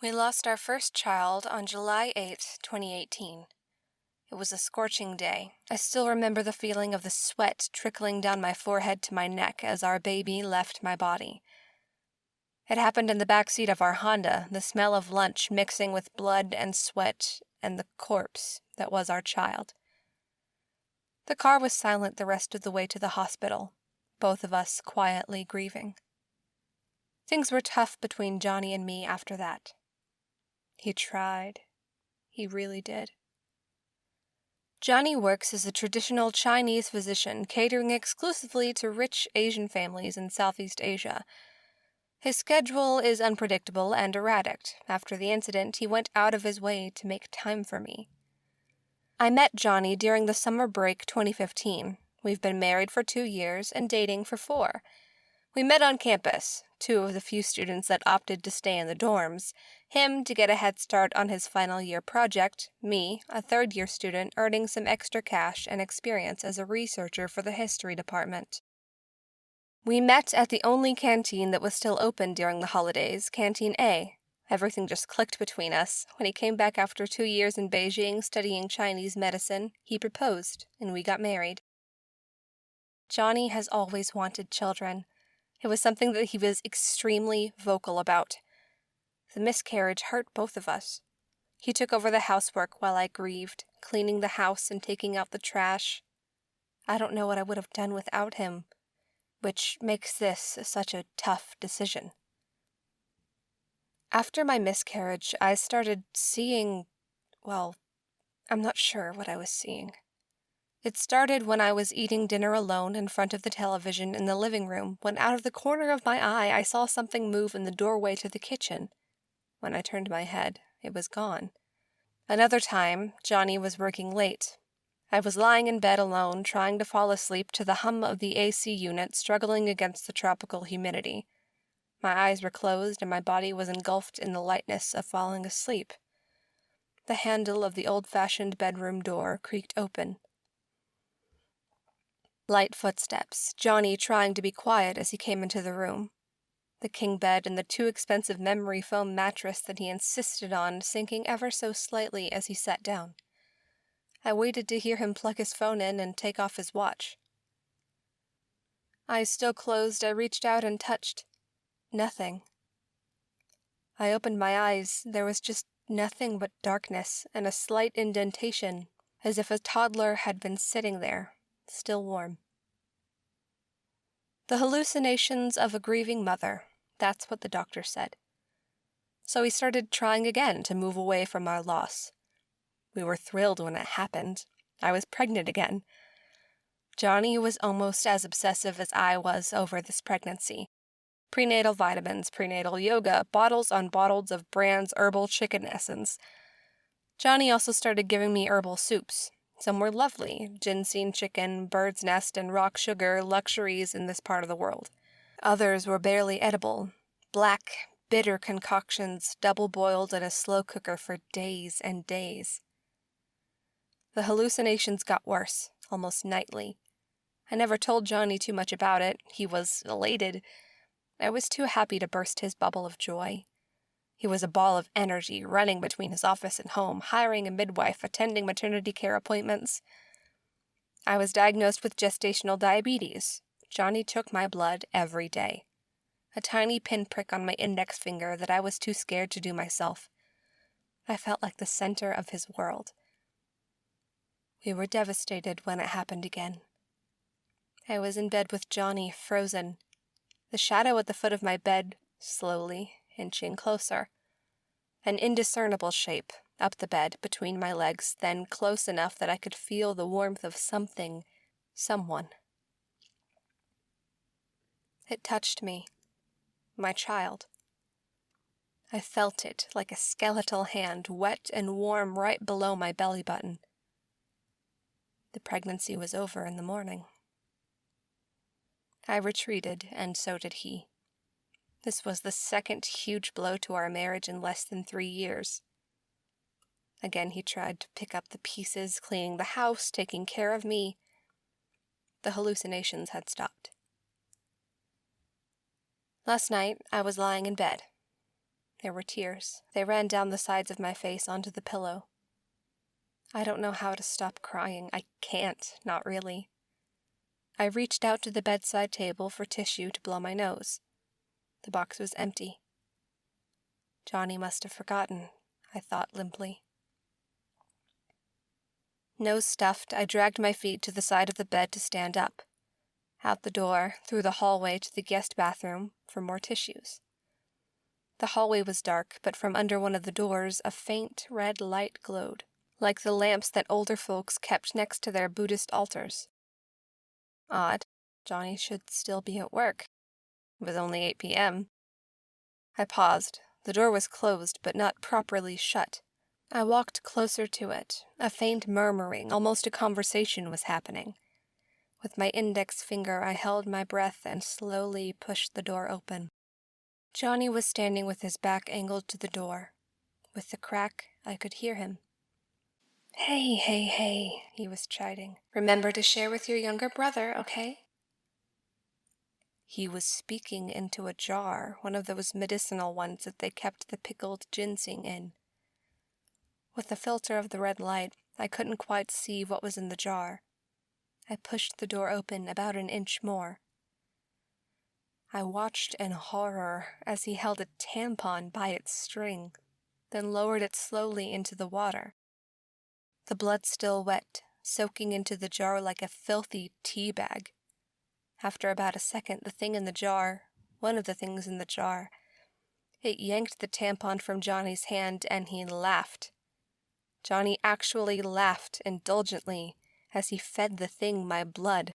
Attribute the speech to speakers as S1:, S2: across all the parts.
S1: We lost our first child on July 8, 2018. It was a scorching day. I still remember the feeling of the sweat trickling down my forehead to my neck as our baby left my body. It happened in the back seat of our Honda, the smell of lunch mixing with blood and sweat and the corpse that was our child. The car was silent the rest of the way to the hospital, both of us quietly grieving. Things were tough between Johnny and me after that. He tried. He really did. Johnny works as a traditional Chinese physician, catering exclusively to rich Asian families in Southeast Asia. His schedule is unpredictable and erratic. After the incident, he went out of his way to make time for me. I met Johnny during the summer break 2015. We've been married for 2 years and dating for 4. We met on campus, 2 of the few students that opted to stay in the dorms, him to get a head start on his final year project, me, a third-year student earning some extra cash and experience as a researcher for the history department. We met at the only canteen that was still open during the holidays, Canteen A. Everything just clicked between us. When he came back after 2 years in Beijing studying Chinese medicine, he proposed, and we got married. Johnny has always wanted children. It was something that he was extremely vocal about. The miscarriage hurt both of us. He took over the housework while I grieved, cleaning the house and taking out the trash. I don't know what I would have done without him, which makes this such a tough decision. After my miscarriage, I started seeing, well, I'm not sure what I was seeing. It started when I was eating dinner alone in front of the television in the living room, when out of the corner of my eye I saw something move in the doorway to the kitchen. When I turned my head, it was gone. Another time, Johnny was working late. I was lying in bed alone, trying to fall asleep to the hum of the AC unit struggling against the tropical humidity. My eyes were closed and my body was engulfed in the lightness of falling asleep. The handle of the old-fashioned bedroom door creaked open. Light footsteps, Johnny trying to be quiet as he came into the room. The king bed and the too expensive memory foam mattress that he insisted on sinking ever so slightly as he sat down. I waited to hear him plug his phone in and take off his watch. Eyes still closed, I reached out and touched. Nothing. I opened my eyes. There was just nothing but darkness and a slight indentation, as if a toddler had been sitting there, still warm. The hallucinations of a grieving mother, that's what the doctor said. So we started trying again to move away from our loss. We were thrilled when it happened. I was pregnant again. Johnny was almost as obsessive as I was over this pregnancy. Prenatal vitamins, prenatal yoga, bottles on bottles of Brand's herbal chicken essence. Johnny also started giving me herbal soups. Some were lovely, ginseng chicken, bird's nest, and rock sugar, luxuries in this part of the world. Others were barely edible, black, bitter concoctions double-boiled in a slow cooker for days and days. The hallucinations got worse, almost nightly. I never told Johnny too much about it. He was elated. I was too happy to burst his bubble of joy. He was a ball of energy, running between his office and home, hiring a midwife, attending maternity care appointments. I was diagnosed with gestational diabetes. Johnny took my blood every day. A tiny pinprick on my index finger that I was too scared to do myself. I felt like the center of his world. We were devastated when it happened again. I was in bed with Johnny, frozen. The shadow at the foot of my bed, slowly inching closer. An indiscernible shape, up the bed, between my legs, then close enough that I could feel the warmth of something, someone. It touched me, my child. I felt it like a skeletal hand, wet and warm right below my belly button. The pregnancy was over in the morning. I retreated, and so did he. This was the second huge blow to our marriage in less than 3 years. Again, he tried to pick up the pieces, cleaning the house, taking care of me. The hallucinations had stopped. Last night, I was lying in bed. There were tears. They ran down the sides of my face onto the pillow. I don't know how to stop crying. I can't, not really. I reached out to the bedside table for tissue to blow my nose. The box was empty. Johnny must have forgotten, I thought limply. Nose stuffed, I dragged my feet to the side of the bed to stand up. Out the door, through the hallway to the guest bathroom for more tissues. The hallway was dark, but from under one of the doors a faint red light glowed, like the lamps that older folks kept next to their Buddhist altars. Odd. Johnny should still be at work. It was only 8 p.m. I paused. The door was closed, but not properly shut. I walked closer to it. A faint murmuring, almost a conversation, was happening. With my index finger, I held my breath and slowly pushed the door open. Johnny was standing with his back angled to the door. With the crack, I could hear him. Hey, he was chiding. Remember to share with your younger brother, okay? He was speaking into a jar, one of those medicinal ones that they kept the pickled ginseng in. With the filter of the red light, I couldn't quite see what was in the jar. I pushed the door open about an inch more. I watched in horror as he held a tampon by its string, then lowered it slowly into the water. The blood still wet, soaking into the jar like a filthy tea bag. After about a second, the thing in the jar, one of the things in the jar, it yanked the tampon from Johnny's hand and he laughed. Johnny actually laughed indulgently as he fed the thing my blood.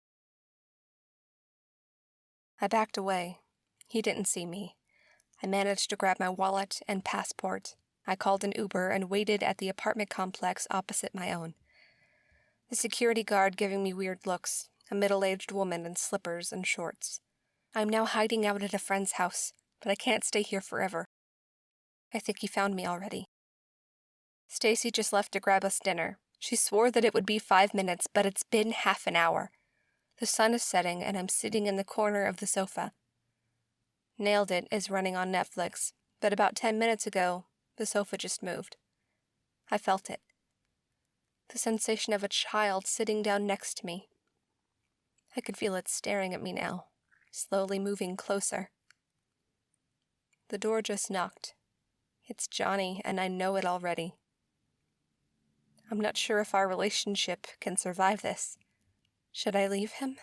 S1: I backed away. He didn't see me. I managed to grab my wallet and passport. I called an Uber and waited at the apartment complex opposite my own. The security guard giving me weird looks, a middle-aged woman in slippers and shorts. I'm now hiding out at a friend's house, but I can't stay here forever. I think he found me already. Stacy just left to grab us dinner. She swore that it would be 5 minutes, but it's been half an hour. The sun is setting, and I'm sitting in the corner of the sofa. Nailed It is running on Netflix, but about 10 minutes ago, the sofa just moved. I felt it. The sensation of a child sitting down next to me. I could feel it staring at me now, slowly moving closer. The door just knocked. It's Johnny, and I know it already. I'm not sure if our relationship can survive this. Should I leave him?